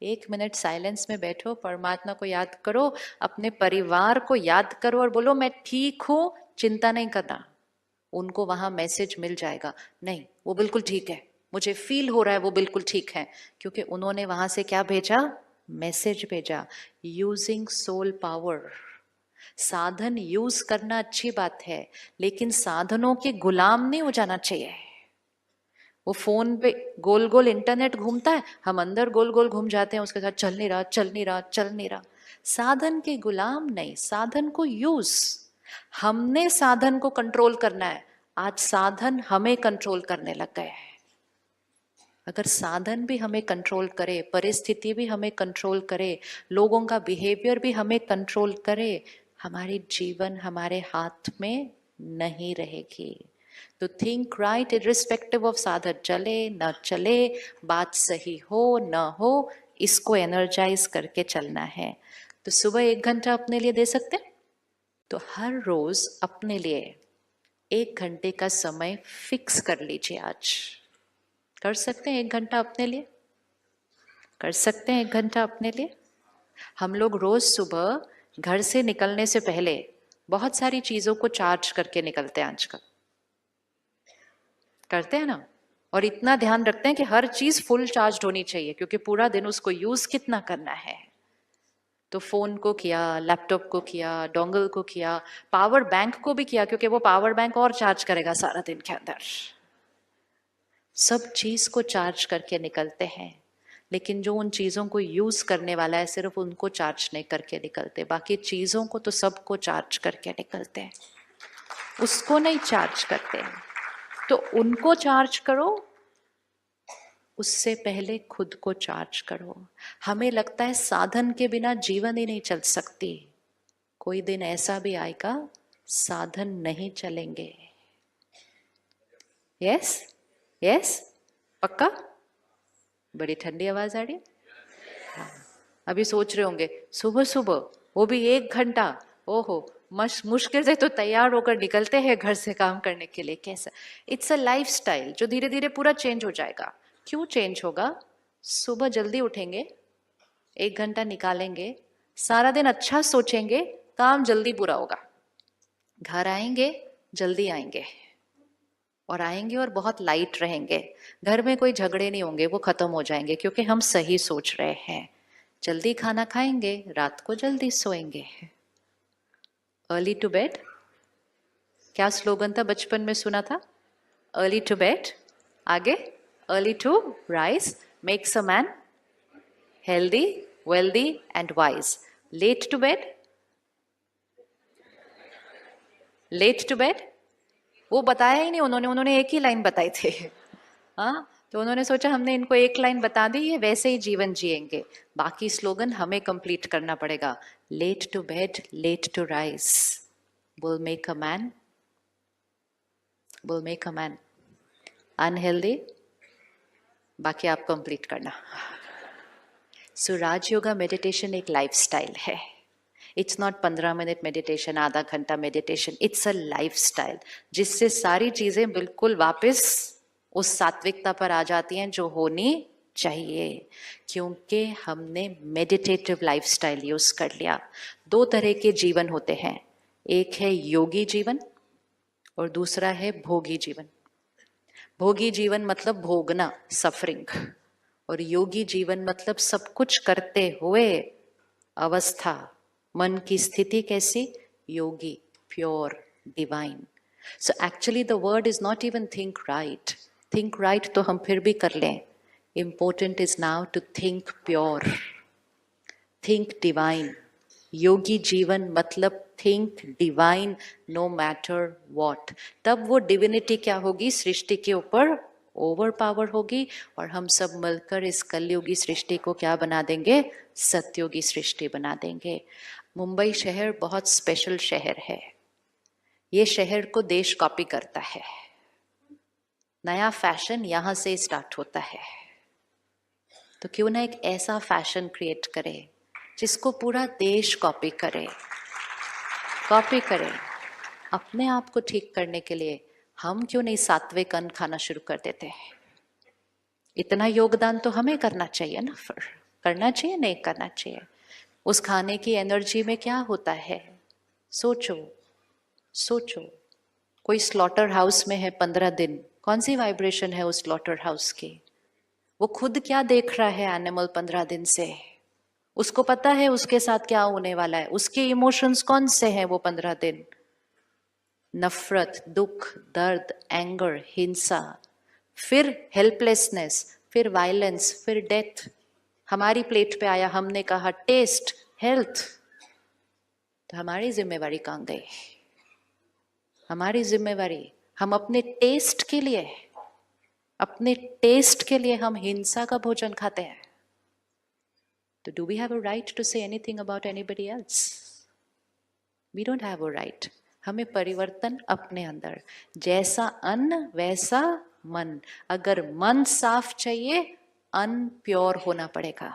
1 minute silence में बैठो, परमात्मा को याद करो, अपने परिवार को याद करो और बोलो मैं ठीक हूं, चिंता नहीं करना। उनको वहां मैसेज मिल जाएगा, नहीं वो बिल्कुल ठीक है, मुझे फील हो रहा है वो बिल्कुल ठीक है, क्योंकि उन्होंने वहां से क्या भेजा, मैसेज भेजा। Using soul power. साधन यूज करना अच्छी बात है, लेकिन साधनों के गुलाम नहीं हो जाना चाहिए। वो फोन पे गोल गोल इंटरनेट घूमता है, हम अंदर गोल गोल घूम जाते हैं उसके साथ, चल नहीं रहा चल नहीं रहा चल नहीं रहा। साधन के गुलाम नहीं, साधन को यूज। हमने साधन को कंट्रोल करना है, आज साधन हमें कंट्रोल करने लग गए हैं। अगर साधन भी हमें कंट्रोल करे, परिस्थिति भी हमें कंट्रोल करे, लोगों का बिहेवियर भी हमें कंट्रोल करे, हमारी जीवन हमारे हाथ में नहीं रहेगी। तो थिंक राइट इरिस्पेक्टिव ऑफ साधन चले न चले, बात सही हो न हो, इसको एनर्जाइज करके चलना है। तो सुबह 1 घंटा अपने लिए दे सकते हैं, तो हर रोज अपने लिए 1 घंटे का समय फिक्स कर लीजिए। आज कर सकते हैं 1 घंटा अपने लिए, कर सकते हैं 1 घंटा अपने लिए। हम लोग रोज सुबह घर से निकलने से पहले बहुत सारी चीजों को चार्ज करके निकलते हैं आजकल, करते हैं ना, और इतना ध्यान रखते हैं कि हर चीज फुल चार्ज होनी चाहिए, क्योंकि पूरा दिन उसको यूज कितना करना है। तो फोन को किया, लैपटॉप को किया, डोंगल को किया, पावर बैंक को भी किया, क्योंकि वो पावर बैंक और चार्ज करेगा सारा दिन के अंदर। सब चीज को चार्ज करके निकलते हैं, लेकिन जो उन चीजों को यूज करने वाला है सिर्फ उनको चार्ज नहीं करके निकलते, बाकी चीजों को तो सबको चार्ज करके निकलते हैं, उसको नहीं चार्ज करते। तो उनको चार्ज करो, उससे पहले खुद को चार्ज करो। हमें लगता है साधन के बिना जीवन ही नहीं चल सकती, कोई दिन ऐसा भी आएगा साधन नहीं चलेंगे। यस यस, पक्का। बड़ी ठंडी आवाज आ रही है। हाँ। अभी सोच रहे होंगे सुबह सुबह वो भी 1 घंटा, ओहो, मुश्किल से तो तैयार होकर निकलते हैं घर से काम करने के लिए, कैसा। इट्स अ लाइफ स्टाइल जो धीरे धीरे पूरा चेंज हो जाएगा। क्यों चेंज होगा? सुबह जल्दी उठेंगे, 1 घंटा निकालेंगे, सारा दिन अच्छा सोचेंगे, काम जल्दी पूरा होगा। घर आएंगे जल्दी आएंगे, और आएंगे और बहुत लाइट रहेंगे। घर में कोई झगड़े नहीं होंगे, वो खत्म हो जाएंगे, क्योंकि हम सही सोच रहे हैं। जल्दी खाना खाएंगे, रात को जल्दी सोएंगे। अर्ली टू बेड, क्या स्लोगन था बचपन में सुना था? अर्ली टू बेड, आगे early to rise makes a man healthy wealthy and wise. Late to bed, late to bed वो बताया ही नहीं उन्होंने एक ही लाइन बताई थे। हाँ, तो उन्होंने सोचा हमने इनको एक लाइन बता दी, ये वैसे ही जीवन जिएंगे, बाकी स्लोगन हमें कंप्लीट करना पड़ेगा। Late to bed late to rise will make a man, will make a man unhealthy, बाकी आप कंप्लीट करना। सो राजयोगा मेडिटेशन एक लाइफस्टाइल है। इट्स नॉट 15 मिनट मेडिटेशन, आधा घंटा मेडिटेशन, इट्स अ लाइफस्टाइल, जिससे सारी चीजें बिल्कुल वापस उस सात्विकता पर आ जाती हैं जो होनी चाहिए, क्योंकि हमने मेडिटेटिव लाइफस्टाइल यूज कर लिया। 2 तरह के जीवन होते हैं, एक है योगी जीवन और दूसरा है भोगी जीवन। भोगी जीवन मतलब भोगना, सफरिंग, और योगी जीवन मतलब सब कुछ करते हुए अवस्था, मन की स्थिति कैसी? योगी, pure, divine. So actually the word is not even think right. Think right तो हम फिर भी कर लें, important is now to think pure, think divine. योगी जीवन मतलब think divine no matter what. तब वो डिविनिटी क्या होगी? सृष्टि के ऊपर ओवर पावर होगी, और हम सब मिलकर इस कलयुगी सृष्टि को क्या बना देंगे? सत्योगी सृष्टि बना देंगे। मुंबई शहर बहुत स्पेशल शहर है, ये शहर को देश कॉपी करता है, नया फैशन यहां से स्टार्ट होता है। तो क्यों ना एक ऐसा फैशन क्रिएट करें जिसको पूरा देश कॉपी करे, कॉपी करे। अपने आप को ठीक करने के लिए हम क्यों नहीं सात्विक अन्न खाना शुरू कर देते हैं? इतना योगदान तो हमें करना चाहिए ना, फिर करना चाहिए नहीं करना चाहिए? उस खाने की एनर्जी में क्या होता है? सोचो सोचो। कोई स्लॉटर हाउस में है 15 दिन, कौन सी वाइब्रेशन है उस स्लॉटर हाउस की? वो खुद क्या देख रहा है एनिमल 15 दिन से? उसको पता है उसके साथ क्या होने वाला है? उसके इमोशंस कौन से हैं वो 15 दिन? नफरत, दुख, दर्द, एंगर, हिंसा, फिर हेल्पलेसनेस, फिर वायलेंस, फिर डेथ। हमारी प्लेट पे आया, हमने कहा टेस्ट, हेल्थ। तो हमारी जिम्मेवारी कहाँ गई? हमारी जिम्मेवारी, हम अपने टेस्ट के लिए, अपने टेस्ट के लिए हम हिंसा का भोजन खाते हैं। तो do we have a right to say anything about anybody else? We don't have a right. हमें परिवर्तन अपने अंदर, जैसा अन्न वैसा मन। अगर मन साफ चाहिए, अन्न प्योर होना पड़ेगा।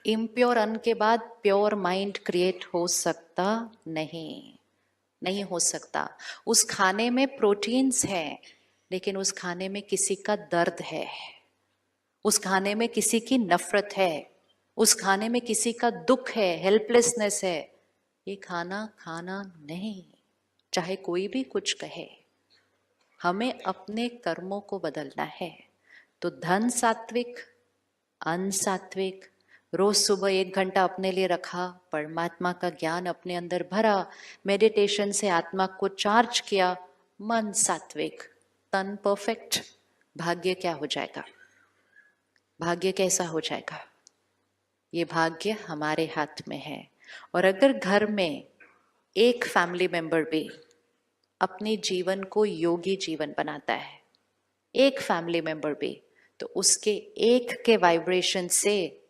इम्प्योर अन्न के बाद प्योर माइंड क्रिएट हो सकता नहीं, नहीं हो सकता। उस खाने में प्रोटीन्स है, लेकिन उस खाने में किसी का दर्द है, उस खाने में किसी की नफरत है, उस खाने में किसी का दुख है, हेल्पलेसनेस है। ये खाना खाना नहीं, चाहे कोई भी कुछ कहे। हमें अपने कर्मों को बदलना है। तो धन सात्विक, अन्न सात्विक, रोज सुबह 1 घंटा अपने लिए रखा, परमात्मा का ज्ञान अपने अंदर भरा, मेडिटेशन से आत्मा को चार्ज किया, मन सात्विक, तन परफेक्ट। भाग्य क्या हो जाएगा? भाग्य कैसा हो जाएगा? ये भाग्य हमारे हाथ में है। और अगर घर में एक फैमिली मेंबर भी अपने जीवन को योगी जीवन बनाता है, एक फैमिली मेंबर भी, तो उसके एक के वाइब्रेशन से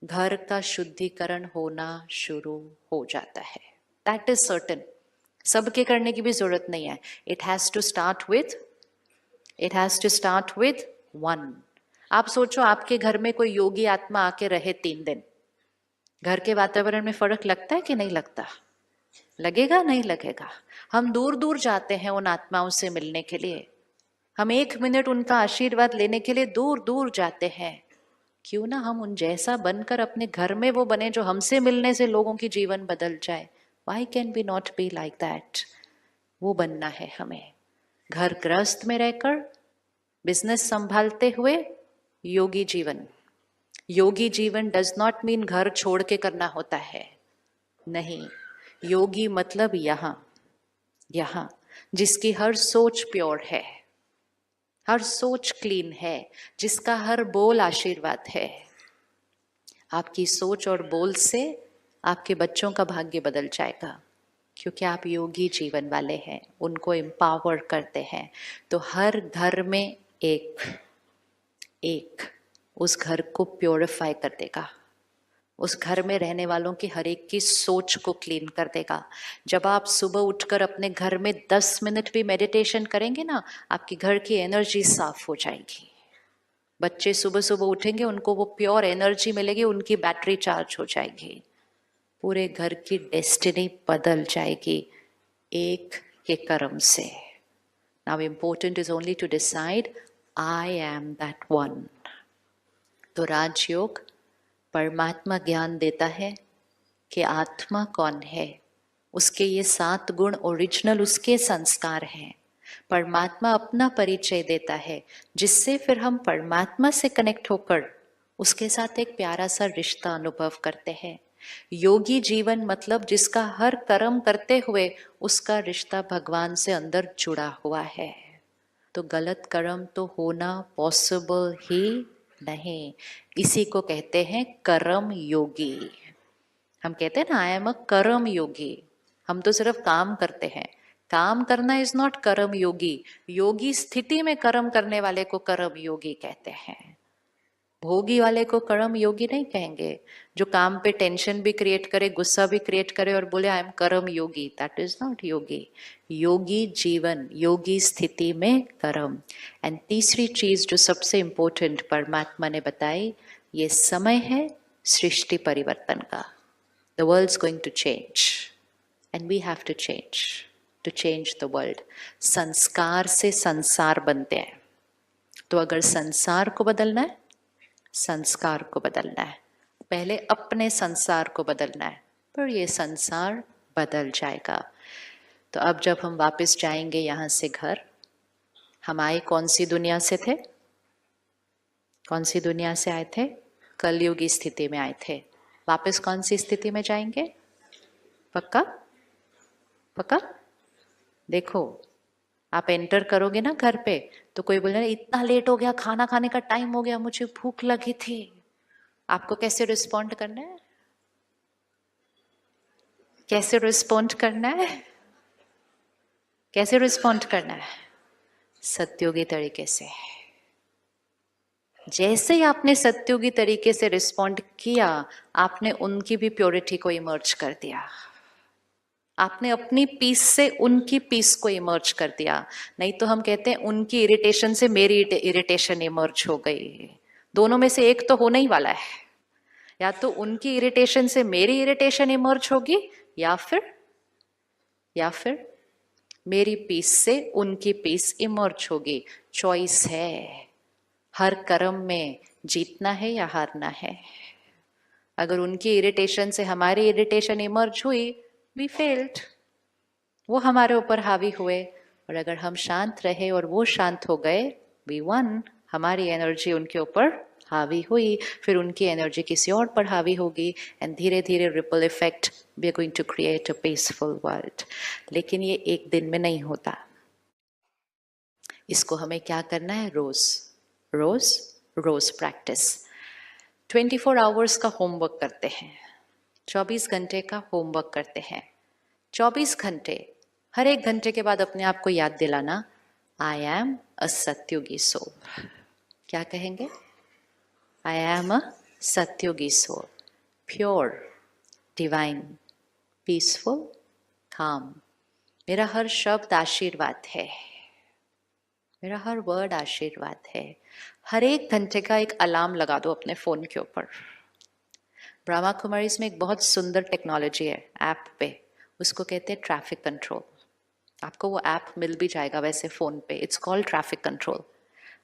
घर का शुद्धिकरण होना शुरू हो जाता है। That is certain. सबके करने की भी जरूरत नहीं है। It has to start with one. आप सोचो, आपके घर में कोई योगी आत्मा आके रहे 3 दिन, घर के वातावरण में फर्क लगता है कि नहीं लगता? लगेगा नहीं लगेगा? हम दूर दूर जाते हैं उन आत्माओं से मिलने के लिए, हम 1 मिनट उनका आशीर्वाद लेने के लिए दूर दूर जाते हैं। क्यों ना हम उन जैसा बनकर अपने घर में वो बने, जो हमसे मिलने से लोगों की जीवन बदल जाए। Why can we not be like that? वो बनना है हमें। घर गृहस्थ में रहकर, बिजनेस संभालते हुए योगी जीवन। योगी जीवन डज नॉट मीन घर छोड़ के करना होता है, नहीं। योगी मतलब यहाँ जिसकी हर सोच प्योर है, हर सोच क्लीन है, जिसका हर बोल आशीर्वाद है। आपकी सोच और बोल से आपके बच्चों का भाग्य बदल जाएगा, क्योंकि आप योगी जीवन वाले हैं, उनको एम्पावर करते हैं। तो हर घर में एक उस घर को प्योरीफाई कर देगा, उस घर में रहने वालों की हर एक की सोच को क्लीन कर देगा। जब आप सुबह उठकर अपने घर में 10 मिनट भी मेडिटेशन करेंगे ना, आपकी घर की एनर्जी साफ हो जाएगी। बच्चे सुबह सुबह उठेंगे, उनको वो प्योर एनर्जी मिलेगी, उनकी बैटरी चार्ज हो जाएगी, पूरे घर की डेस्टिनी बदल जाएगी एक के कर्म से। Now important is only to decide I am that one. तो राजयोग परमात्मा ज्ञान देता है कि आत्मा कौन है, उसके ये 7 गुण ओरिजिनल उसके संस्कार हैं। परमात्मा अपना परिचय देता है, जिससे फिर हम परमात्मा से कनेक्ट होकर उसके साथ एक प्यारा सा रिश्ता अनुभव करते हैं। योगी जीवन मतलब जिसका हर कर्म करते हुए उसका रिश्ता भगवान से अंदर जुड़ा हुआ है। तो गलत कर्म तो होना पॉसिबल ही नहीं। इसी को कहते हैं कर्म योगी। हम कहते हैं ना, आई एम अ कर्म योगी। हम तो सिर्फ काम करते हैं, काम करना इज नॉट कर्म योगी। योगी स्थिति में कर्म करने वाले को कर्म योगी कहते हैं, भोगी वाले को कर्म योगी नहीं कहेंगे। जो काम पे टेंशन भी क्रिएट करे, गुस्सा भी क्रिएट करे और बोले आई एम कर्म योगी, दैट इज नॉट योगी। योगी जीवन, योगी स्थिति में कर्म। एंड तीसरी चीज जो सबसे इंपॉर्टेंट परमात्मा ने बताई, ये समय है सृष्टि परिवर्तन का। The world is going to change and we have to change the world. संस्कार से संसार बनते हैं। तो अगर संसार को बदलना है संस्कार को बदलना है, पहले अपने संसार को बदलना है, पर ये संसार बदल जाएगा। तो अब जब हम वापस जाएंगे यहाँ से घर, हम आए कौन सी दुनिया से थे? कौन सी दुनिया से आए थे? कलयुगी स्थिति में आए थे। वापस कौन सी स्थिति में जाएंगे? पक्का? पक्का? देखो, आप एंटर करोगे ना घर पे, तो कोई बोले इतना लेट हो गया, खाना खाने का टाइम हो गया, मुझे भूख लगी थी, आपको कैसे रिस्पॉन्ड करना है? कैसे रिस्पॉन्ड करना है? कैसे रिस्पॉन्ड करना है? सत्योगी तरीके से। जैसे ही आपने सत्योगी तरीके से रिस्पॉन्ड किया, आपने उनकी भी प्योरिटी को इमर्ज कर दिया। आपने अपनी पीस से उनकी पीस को इमर्ज कर दिया। नहीं तो हम कहते हैं उनकी इरिटेशन से मेरी इरिटेशन इमर्ज हो गई। दोनों में से एक तो होने ही वाला है, या तो उनकी इरिटेशन से मेरी इरिटेशन इमर्ज होगी, या फिर मेरी पीस से उनकी पीस इमर्ज होगी। चॉइस है, हर कर्म में जीतना है या हारना है। अगर उनकी इरिटेशन से हमारी इरिटेशन इमर्ज हुई, वी फेल्ड, वो हमारे ऊपर हावी हुए। और अगर हम शांत रहे और वो शांत हो गए, वी वन, हमारी एनर्जी उनके ऊपर हावी हुई, फिर उनकी एनर्जी किसी और पर हावी होगी, एंड धीरे धीरे ripple effect, we are going to create a peaceful world. लेकिन ये एक दिन में नहीं होता, इसको हमें क्या करना है? रोज रोज रोज प्रैक्टिस। 24 आवर्स का होमवर्क करते हैं, 24 घंटे का होमवर्क करते हैं। 24 घंटे, हर एक घंटे के बाद अपने आप को याद दिलाना, आई एम अ सत्युगी सोल। क्या कहेंगे? I am a satyugi soul, pure, divine, peaceful, calm. मेरा हर शब्द आशीर्वाद है, मेरा हर वर्ड आशीर्वाद है। हर एक घंटे का एक अलार्म लगा दो अपने फोन के ऊपर। ब्रह्मा कुमारीज में एक बहुत सुंदर टेक्नोलॉजी है ऐप पे, उसको कहते हैं ट्रैफिक कंट्रोल। आपको वो ऐप मिल भी जाएगा वैसे फोन पे, इट्स कॉल्ड ट्रैफिक कंट्रोल।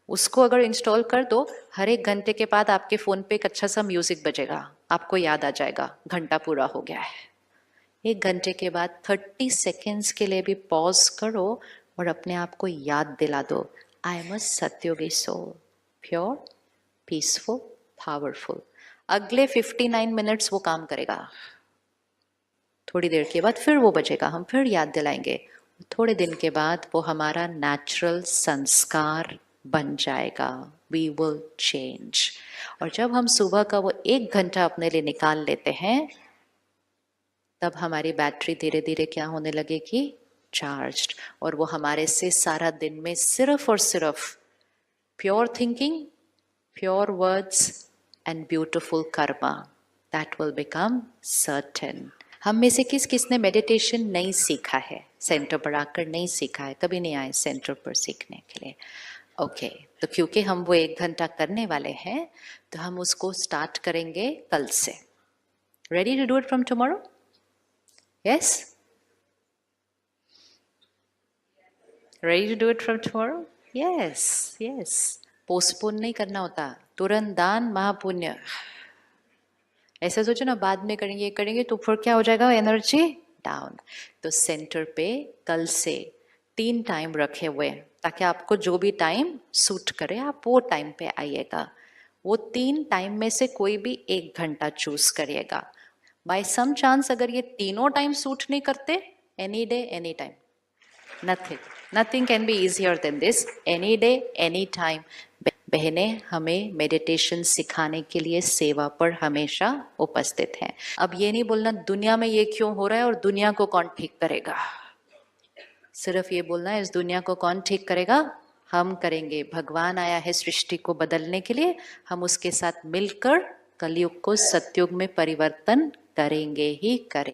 उसको अगर इंस्टॉल कर दो, हर एक घंटे के बाद आपके फोन पे एक अच्छा सा म्यूजिक बजेगा, आपको याद आ जाएगा घंटा पूरा हो गया है। एक घंटे के बाद 30 सेकेंड्स के लिए भी पॉज करो और अपने आप को याद दिला दो, I am a satyugi soul, pure, peaceful, powerful. अगले 59 मिनट्स वो काम करेगा। थोड़ी देर के बाद फिर वो बजेगा, हम फिर याद दिलाएंगे। थोड़े दिन के बाद वो हमारा नेचुरल संस्कार बन जाएगा। We will change. और जब हम सुबह का वो 1 घंटा अपने लिए निकाल लेते हैं, तब हमारी बैटरी धीरे धीरे क्या होने लगेगी? चार्ज्ड। और वो हमारे से सारा दिन में सिर्फ और सिर्फ pure thinking, pure words and beautiful Karma, that will become certain. हम में से किस किसने मेडिटेशन नहीं सीखा है? सेंटर पर आकर नहीं सीखा है, कभी नहीं आए सेंटर पर सीखने के लिए? ओके, तो क्योंकि हम वो 1 घंटा करने वाले हैं, तो हम उसको स्टार्ट करेंगे कल से। Ready to do it from tomorrow? Yes? Ready to do it from tomorrow? Yes, yes. Postpone नहीं करना होता, तुरंत दान महापुण्य। ऐसा सोचो ना, बाद में करेंगे तो फिर क्या हो जाएगा? Energy down. तो सेंटर पे कल से 3 टाइम रखे हुए हैं, ताकि आपको जो भी टाइम सूट करे आप वो टाइम पे आइएगा। वो 3 टाइम में से कोई भी 1 घंटा चूज करिएगा। बाय सम चांस अगर ये तीनों टाइम सूट नहीं करते, any day any time, nothing can be easier than this. Any day any time. बहनें हमें मेडिटेशन सिखाने के लिए सेवा पर हमेशा उपस्थित हैं। अब ये नहीं बोलना दुनिया में ये क्यों हो रहा है और दुनिया को कौन ठीक करेगा। सिर्फ ये बोलना है इस दुनिया को कौन ठीक करेगा? हम करेंगे। भगवान आया है सृष्टि को बदलने के लिए, हम उसके साथ मिलकर कलयुग को सतयुग में परिवर्तन करेंगे ही करेंगे।